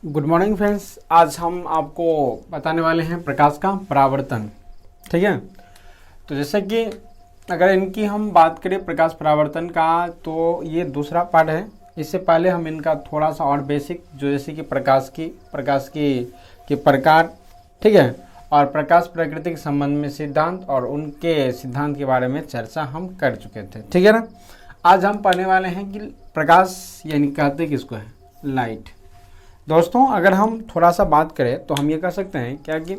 Good morning friends. आज हम आपको बताने वाले हैं प्रकाश का परावर्तन। ठीक है, तो जैसे कि अगर इनकी हम बात करें प्रकाश परावर्तन का, तो ये दूसरा पार्ट है। इससे पहले हम इनका थोड़ा सा और बेसिक, जो जैसे कि प्रकाश की प्रकार, ठीक है, और प्रकाश प्रकृति के संबंध में सिद्धांत और उनके सिद्धांत के बारे में चर्चा हम कर चुके थे। ठीक है ना। आज हम पढ़ने वाले हैं कि प्रकाश यानी कहते किसको है, लाइट। दोस्तों, अगर हम थोड़ा सा बात करें तो हम ये कह सकते हैं क्या कि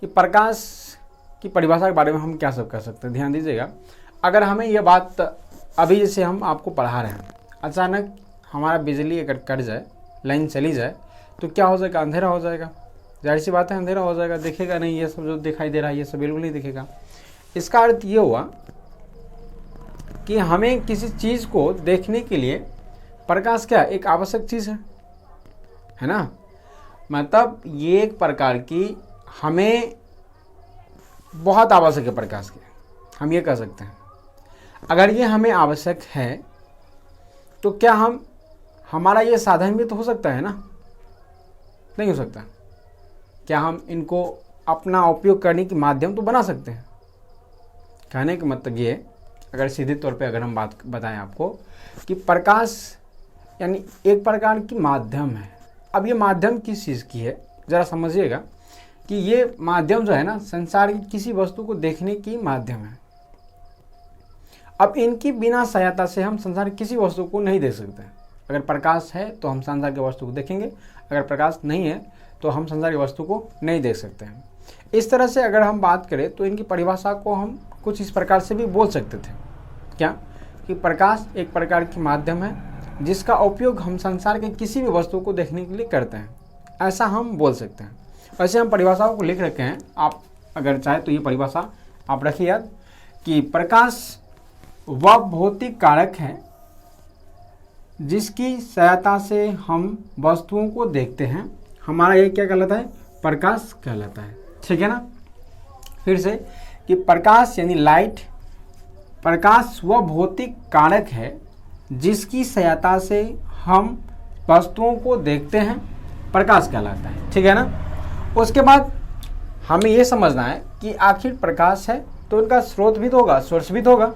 प्रकाश की परिभाषा के बारे में हम क्या सब कर सकते हैं। ध्यान दीजिएगा, अगर हमें ये बात अभी जैसे हम आपको पढ़ा रहे हैं, अचानक हमारा बिजली अगर कट जाए, लाइन चली जाए, तो क्या हो जाएगा, अंधेरा हो जाएगा। जाहिर सी बात है, अंधेरा हो जाएगा, दिखेगा नहीं, ये सब जो दिखाई दे रहा है ये सब बिल्कुल नहीं दिखेगा। इसका अर्थ ये हुआ कि हमें किसी चीज़ को देखने के लिए प्रकाश क्या एक आवश्यक चीज़ है ना। मतलब ये एक प्रकार की हमें बहुत आवश्यक है प्रकाश की, हम ये कह सकते हैं। अगर ये हमें आवश्यक है तो क्या हमारा ये साधन भी तो हो सकता है ना, नहीं हो सकता। क्या हम इनको अपना उपयोग करने के माध्यम तो बना सकते हैं। कहने का मतलब ये, अगर सीधे तौर पे अगर हम बात बताएं आपको कि प्रकाश यानी एक प्रकार की माध्यम है। अब ये माध्यम किस चीज़ की है, ज़रा समझिएगा कि ये माध्यम जो है ना, संसार की किसी वस्तु को देखने की माध्यम है। अब इनकी बिना सहायता से हम संसार की किसी वस्तु को नहीं देख सकते। अगर प्रकाश है तो हम संसार की वस्तु को देखेंगे, अगर प्रकाश नहीं है तो हम संसार की वस्तु को नहीं देख सकते हैं। इस तरह से अगर हम बात करें तो इनकी परिभाषा को हम कुछ इस प्रकार से भी बोल सकते थे, क्या कि प्रकाश एक प्रकार की माध्यम है जिसका उपयोग हम संसार के किसी भी वस्तु को देखने के लिए करते हैं, ऐसा हम बोल सकते हैं। वैसे हम परिभाषाओं को लिख रखे हैं, आप अगर चाहे तो ये परिभाषा आप रखिए याद कि प्रकाश वह भौतिक कारक है जिसकी सहायता से हम वस्तुओं को देखते हैं। हमारा ये क्या कहलाता है, प्रकाश कहलाता है। ठीक है ना। फिर से कि प्रकाश यानी लाइट, प्रकाश वह भौतिक कारक है जिसकी सहायता से हम वस्तुओं को देखते हैं, प्रकाश कहलाता है। ठीक है ना। उसके बाद हमें ये समझना है कि आखिर प्रकाश है तो इनका स्रोत भी तो होगा, सोर्स भी तो होगा।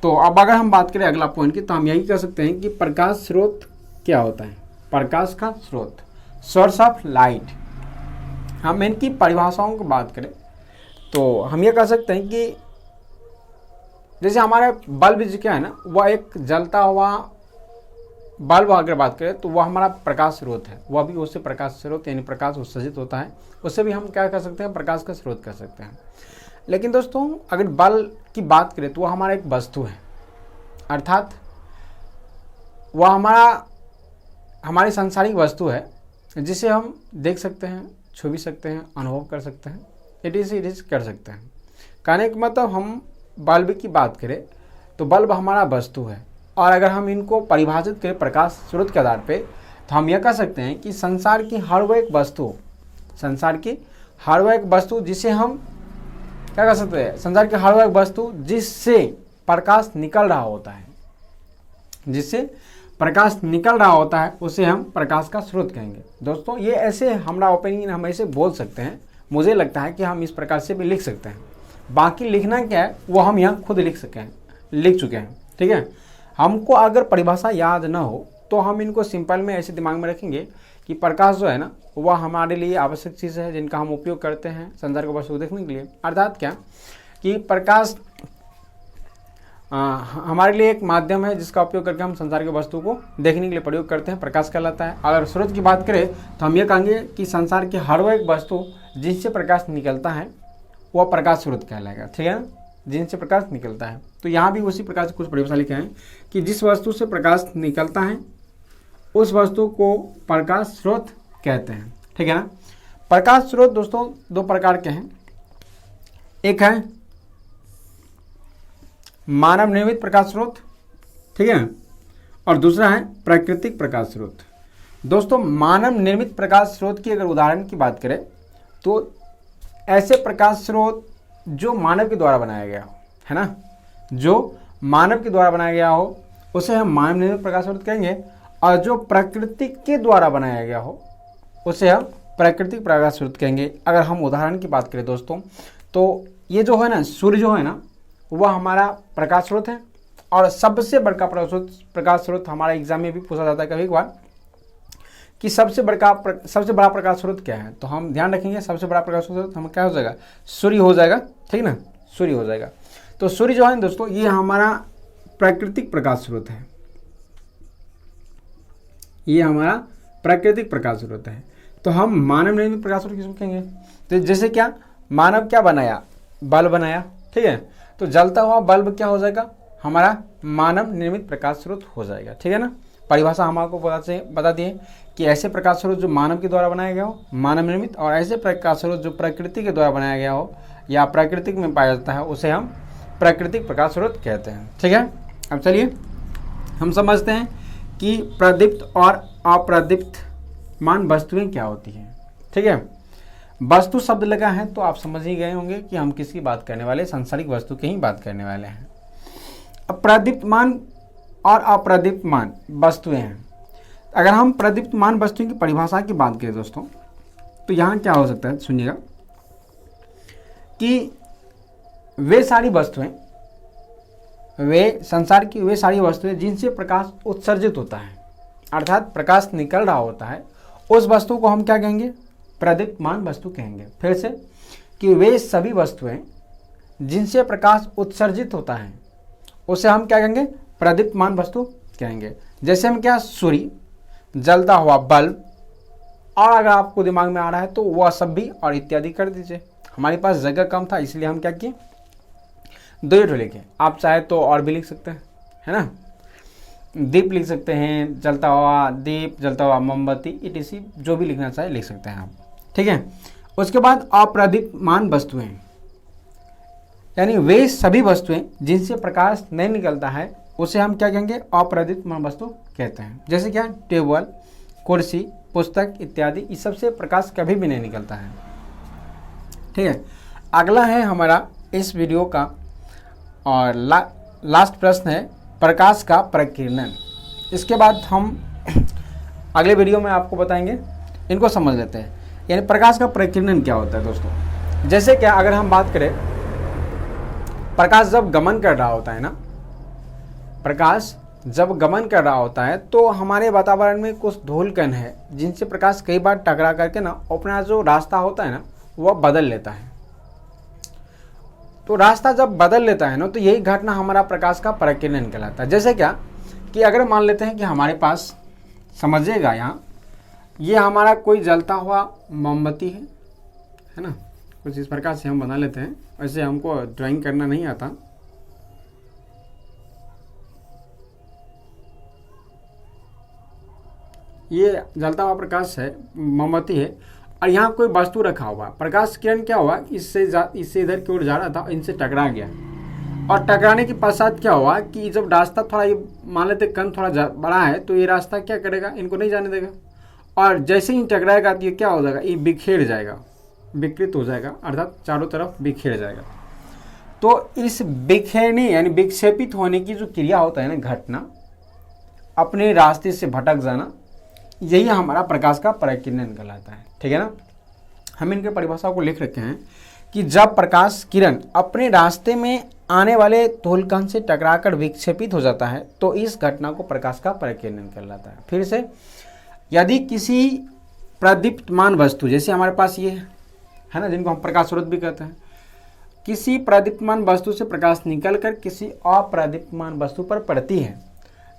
तो अब अगर हम बात करें अगला पॉइंट की, तो हम यही कह सकते हैं कि प्रकाश स्रोत क्या होता है। प्रकाश का स्रोत, सोर्स ऑफ लाइट। हम इनकी परिभाषाओं की बात करें तो हम ये कह सकते हैं कि जैसे हमारे बल्ब जो क्या है ना, वह एक जलता हुआ बल्ब अगर बात करें तो वह हमारा प्रकाश स्रोत है। वह भी उससे प्रकाश स्रोत यानी प्रकाश उत्सर्जित होता है, उससे भी हम क्या कर सकते हैं, प्रकाश का स्रोत कर सकते हैं। लेकिन दोस्तों, अगर बल्ब की बात करें तो वह हमारा एक वस्तु है, अर्थात वह हमारी सांसारिक वस्तु है जिसे हम देख सकते हैं, छू भी सकते हैं, अनुभव कर सकते हैं, इट इज कर सकते हैं। कहने का मतलब हम बल्ब की बात करें तो बल्ब हमारा वस्तु है, और अगर हम इनको परिभाषित करें प्रकाश स्रोत के आधार पे तो हम यह कह सकते हैं कि संसार की हर वह एक वस्तु जिसे हम क्या कर सकते हैं, संसार की हर वह एक वस्तु जिससे प्रकाश निकल रहा होता है, उसे हम प्रकाश का स्रोत कहेंगे। दोस्तों, ये ऐसे हमारा ओपिनियन, हम ऐसे बोल सकते हैं। मुझे लगता है कि हम इस प्रकार से भी लिख सकते हैं। बाकी लिखना क्या है वो हम यहाँ खुद लिख चुके हैं। ठीक है। हमको अगर परिभाषा याद ना हो तो हम इनको सिंपल में ऐसे दिमाग में रखेंगे कि प्रकाश जो है ना, वह हमारे लिए आवश्यक चीज़ है जिनका हम उपयोग करते हैं संसार को वस्तु को देखने के लिए। अर्थात क्या कि प्रकाश हमारे लिए एक माध्यम है जिसका उपयोग करके हम संसार की वस्तु को देखने के लिए प्रयोग करते हैं, प्रकाश कहलाता है। अगर स्रोत की बात करें तो हम ये कहेंगे कि संसार की हर वह एक वस्तु जिससे प्रकाश निकलता है वह प्रकाश स्रोत कहलाएगा। ठीक है ना, जिनसे प्रकाश निकलता है। तो यहाँ भी उसी प्रकार से कुछ परिभाषा लिखे हैं कि जिस वस्तु से प्रकाश निकलता है उस वस्तु को प्रकाश स्रोत कहते हैं। ठीक है ना। प्रकाश स्रोत दोस्तों दो प्रकार के हैं, एक है मानव निर्मित प्रकाश स्रोत, ठीक है, और दूसरा है प्राकृतिक प्रकाश स्रोत। दोस्तों, मानव निर्मित प्रकाश स्रोत की अगर उदाहरण की बात करें तो ऐसे प्रकाश स्रोत जो मानव के द्वारा बनाया गया हो, है ना, जो मानव के द्वारा बनाया गया हो, उसे हम मानव निर्मित प्रकाश स्रोत कहेंगे। और जो प्रकृति के द्वारा बनाया गया हो उसे हम प्राकृतिक प्रकाश स्रोत कहेंगे। अगर हम उदाहरण की बात करें दोस्तों, तो ये जो है ना, सूर्य जो है ना, वह हमारा प्रकाश स्रोत है। और सबसे बड़का प्रकाश स्रोत हमारा एग्जाम में भी पूछा जाता है कभी कभार कि सबसे बड़ा प्रकाश स्रोत क्या है, तो हम ध्यान रखेंगे सबसे बड़ा प्रकाश स्रोत हम क्या हो जाएगा, सूर्य हो जाएगा, ठीक ना, सूर्य हो जाएगा। तो सूर्य जो है दोस्तों ये हमारा प्राकृतिक प्रकाश स्रोत है, ये हमारा प्राकृतिक प्रकाश स्रोत है। तो हम मानव निर्मित प्रकाश स्रोत किसको कहेंगे, तो जैसे क्या मानव क्या बनाया, बल्ब बनाया, ठीक है, तो जलता हुआ बल्ब क्या हो जाएगा, हमारा मानव निर्मित प्रकाश स्रोत हो जाएगा, ठीक है ना। परिभाषा हम आपको बता दिए कि ऐसे प्रकाश स्रोत जो मानव के द्वारा बनाया गया हो, मानव निर्मित, और ऐसे प्रकाश स्रोत जो प्रकृति के द्वारा बनाया गया हो या प्राकृतिक में पाया जाता है उसे हम प्राकृतिक प्रकाश स्रोत कहते हैं, ठीक है। अब चलिए हम समझते हैं कि प्रदीप्त और अप्रदीप्तमान वस्तुएं क्या होती हैं, ठीक है। वस्तु शब्द लगा है तो आप समझ ही गए होंगे कि हम किसकी बात करने वाले, सांसारिक वस्तु की ही बात करने वाले हैं। प्रदीप्तमान और अप्रदीप्तमान वस्तुएं हैं। अगर हम प्रदीप्तमान वस्तुओं की परिभाषा की बात करें दोस्तों, तो यहाँ क्या हो सकता है, सुनिएगा कि वे सारी वस्तुएं, वे संसार की वे सारी वस्तुएं जिनसे प्रकाश उत्सर्जित होता है, अर्थात प्रकाश निकल रहा होता है, उस वस्तु को हम क्या कहेंगे, प्रदीप्तमान वस्तु कहेंगे। फिर से कि वे सभी वस्तुएं जिनसे प्रकाश उत्सर्जित होता है उसे हम क्या कहेंगे, प्रदीप्तमान वस्तु कहेंगे। जैसे हम क्या, सूर्य, जलता हुआ बल्ब, और अगर आपको दिमाग में आ रहा है तो वह सब भी और इत्यादि कर दीजिए। हमारे पास जगह कम था इसलिए हम क्या किए, 2 लिखे, आप चाहे तो और भी लिख सकते हैं, है ना। दीप लिख सकते हैं, जलता हुआ दीप, जलता हुआ मोमबत्ती, etc जो भी लिखना चाहे लिख सकते हैं आप, ठीक है। उसके बाद अप्रदीप्तमान वस्तुएं, यानी वे सभी वस्तुएं जिनसे प्रकाश नहीं निकलता है उसे हम क्या कहेंगे, अप्रदीप्तमान वस्तु कहते हैं। जैसे क्या, टेबल, कुर्सी, पुस्तक इत्यादि, इस सब से प्रकाश कभी भी नहीं निकलता है, ठीक है। अगला है हमारा इस वीडियो का और लास्ट प्रश्न है प्रकाश का प्रकीर्णन। इसके बाद हम अगले वीडियो में आपको बताएंगे, इनको समझ लेते हैं। यानी प्रकाश का प्रकीर्णन क्या होता है दोस्तों। जैसे क्या, अगर हम बात करें, प्रकाश जब गमन कर रहा होता है ना, प्रकाश जब गमन कर रहा होता है तो हमारे वातावरण में कुछ धूलकण है जिनसे प्रकाश कई बार टकरा करके ना अपना जो रास्ता होता है ना वह बदल लेता है। तो रास्ता जब बदल लेता है ना तो यही घटना हमारा प्रकाश का प्रकीर्णन कहलाता है। जैसे क्या कि अगर मान लेते हैं कि हमारे पास, समझिएगा यहाँ, ये हमारा कोई जलता हुआ मोमबत्ती है ना, कुछ इस प्रकार से हम बना लेते हैं। वैसे हमको ड्राइंग करना नहीं आता, ये जलता हुआ प्रकाश है, मोमबत्ती है, और यहाँ कोई वस्तु रखा हुआ, प्रकाश किरण क्या हुआ, इससे इधर की ओर जा रहा था, इनसे टकरा गया, और टकराने के पश्चात क्या हुआ कि जब रास्ता थोड़ा, ये मान लेते कण थोड़ा बड़ा है तो ये रास्ता क्या करेगा, इनको नहीं जाने देगा, और जैसे ही टकराएगा तो ये क्या हो जाएगा, ये बिखेर जाएगा, विकृत हो जाएगा, अर्थात चारों तरफ बिखेर जाएगा। तो इस बिखेरने यानी विक्षेपित होने की जो क्रिया होता है ना, घटना, अपने रास्ते से भटक जाना, यही हमारा प्रकाश का प्रकीर्णन कहलाता है, ठीक है ना। हम इनके परिभाषा को लिख रखे हैं कि जब प्रकाश किरण अपने रास्ते में आने वाले धूलकण से टकराकर विक्षेपित हो जाता है तो इस घटना को प्रकाश का प्रकीर्णन कहलाता है। फिर से, यदि किसी प्रदीप्तमान वस्तु, जैसे हमारे पास ये है ना, जिनको हम प्रकाश स्रोत भी कहते हैं, किसी प्रदीप्तमान वस्तु से प्रकाश निकलकर किसी अप्रदीप्तमान वस्तु पर पड़ती है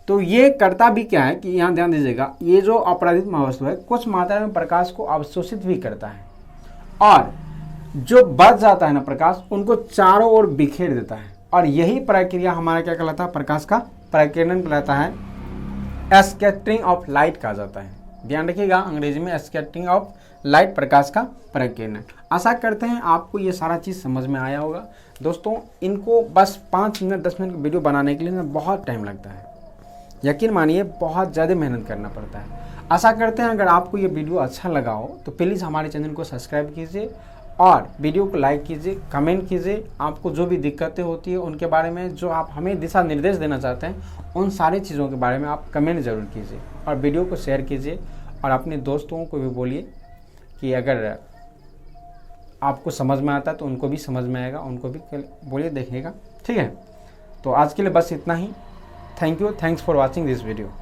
तो ये करता भी क्या है कि यहाँ ध्यान दीजिएगा, ये जो अप्रदीप्तमान वस्तु है कुछ मात्रा में प्रकाश को अवशोषित भी करता है, और जो बच जाता है ना प्रकाश, उनको चारों ओर बिखेर देता है, और यही प्रक्रिया हमारा क्या कहलाता है, प्रकाश का प्रकीर्णन कहलाता है। स्कैटरिंग ऑफ लाइट कहा जाता है, ध्यान रखिएगा, अंग्रेजी में स्कैटरिंग ऑफ लाइट, प्रकाश का प्रकीर्णन। आशा करते हैं आपको ये सारा चीज़ समझ में आया होगा दोस्तों। इनको बस 5 मिनट 10 मिनट की वीडियो बनाने के लिए ना बहुत टाइम लगता है, यकीन मानिए बहुत ज़्यादा मेहनत करना पड़ता है। आशा करते हैं अगर आपको ये वीडियो अच्छा लगा हो तो प्लीज़ हमारे चैनल को सब्सक्राइब कीजिए और वीडियो को लाइक कीजिए, कमेंट कीजिए। आपको जो भी दिक्कतें होती है उनके बारे में, जो आप हमें दिशा निर्देश देना चाहते हैं, उन सारी चीज़ों के बारे में आप कमेंट ज़रूर कीजिए। और वीडियो को शेयर कीजिए और अपने दोस्तों को भी बोलिए कि अगर आपको समझ में आता है तो उनको भी समझ में आएगा, उनको भी बोलिए देखिएगा। ठीक है, तो आज के लिए बस इतना ही। Thank you, thanks for watching this video.